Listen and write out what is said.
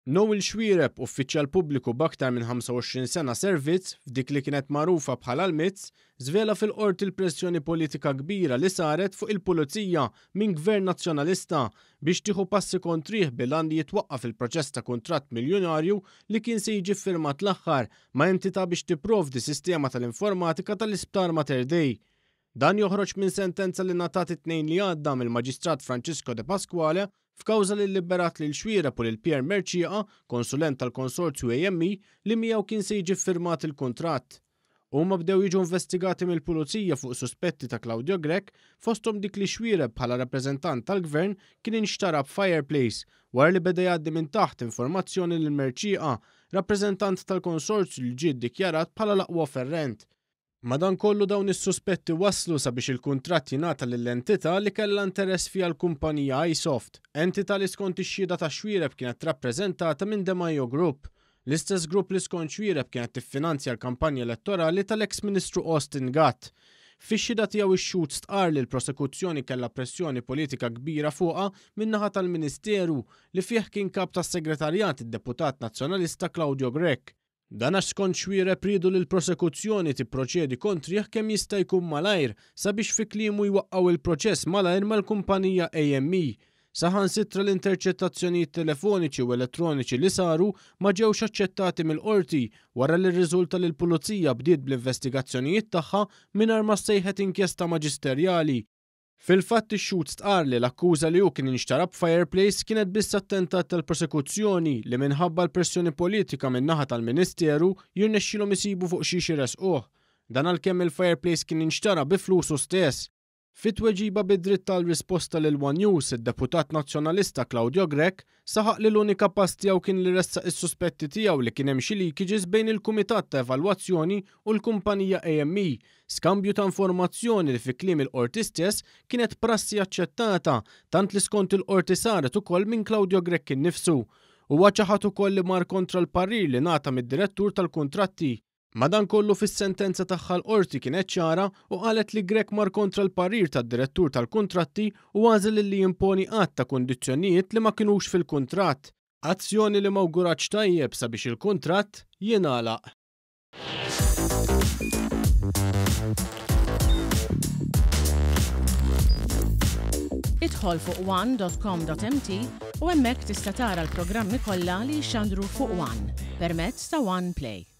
Noel Xwiereb, uffiċjal pubbliku b'aktar minn 25 sena servizz f'dik li kienet magħrufa bħala l-Mizz, żvela fil-qorti l-pressjoni politika kbira li saret fuq il-Pulizija minn Gvern Nazzjonalista biex tieħu passi kontrih bil-għan li jitwaqqaf il-proċess ta' kuntratt miljonarju li kien se jiġi ffirmat l-aħħar ma' entità biex tipprovdi sistema tal-informatika tal-Isptar Mater Dei. Dan joħroġ minn sentenza li ngħatat it-tnejn li għadda mill-Maġistrat Francisco De Pasquale f'kawża li liberat lil Xwiereb u lil Pierre Merċieqa, konsulent tal-konsorzju AME, li miegħu kien se jiġi ffirmat il-kuntratt. Huma bdew jiġu investigati mill-Pulizija fuq suspetti ta' Claudio Grech fosthom dik li Xwiereb bħala rappreżentant tal-Gvern kien inxtara b'Fireplace wara li beda jgħaddi minn taħt informazzjoni lil Merċieqa, rappreżentant tal-konsorzju li ġie ddikjarat bħala l-aqwa offerent. Madankollu dawn is-suspetti waslu sabiex il-kuntratt jingħata lill-entità li kellha interess fiha l-kumpanija iSoft, entità li skont ix-xhieda ta' Xwiereb kienet rappreżentata minn DeMaio Group. L-istess grupp li skont Xwiereb kienet tiffinanzja l-kampanja elettorali tal-eks Ministru Austin Gatt. Fix-xhieda tiegħu ix-xhud stqar li l-prosekuzzjoni kellha pressjoni politika kbira fuqha min-naħa tal-Ministeru li fih kien kap tas-segretarjat id-Deputat Nazzjonalista Claudio Grech. Dan għax skont Xwiereb riedu li l-prosekuzzjoni tipproċedi kontrih kemm jista' jkun malajr sabiex fi kliemu jwaqqgħu il-proċess malajr mal-kumpanija AME. Saħansitra l-interċettazzjonijiet telefoniċi u elettroniċi li saru ma ġewx aċċettati mill-qorti wara li rriżulta li l-Pulizija bdiet bl-investigazzjonijiet tagħha mingħajr ma sejħet inkjesta maġisterjali. Fil-fatt ix-xhud stqar li l-akkuża li hu kien inxtara b'Fireplace kienet biss attentat tal-prosekuzzjoni li minħabba l-pressjoni politika min-naħa tal-Ministeru jirnexxielhom isibu fuq xi jresquh. Dan għalkemm il-Fireplace kien inxtara bi flusu stess. Fit-tweġiba bid-dritt tal-risposta lil One News, id-Deputat Nazzjonalista Claudio Grech saħaq li l-unika pass tiegħu kien li ressaq is-suspetti tiegħu li kien hemm xi leakages bejn il-Kumitat ta' Evalwazzjoni u l-kumpanija AME, skambju ta' informazzjoni li fi kliem il-qorti stess kienet prassi aċċettata tant li skont il-qorti saret ukoll minn Claudio Grech innifsu. Huwa ċaħat ukoll li mar kontra l-parir li ngħata mid-direttur tal-kuntratti. Madankollu fis-sentenza tagħha l-qorti kienet ċara u qalet li Grech mar kontra l-parir tad-direttur tal-kuntratti u għażel li jimponi qatt ta' kundizzjonijiet li ma kinux fil-kuntratt. Azzjoni li mawguraġġ tajjeb sabiex il-kuntratt jingħalaq. Idħol fuq one.com.mt u hemmhekk tista' tara l-programmi kollha li jxandru fuq One permezz ta' One Play.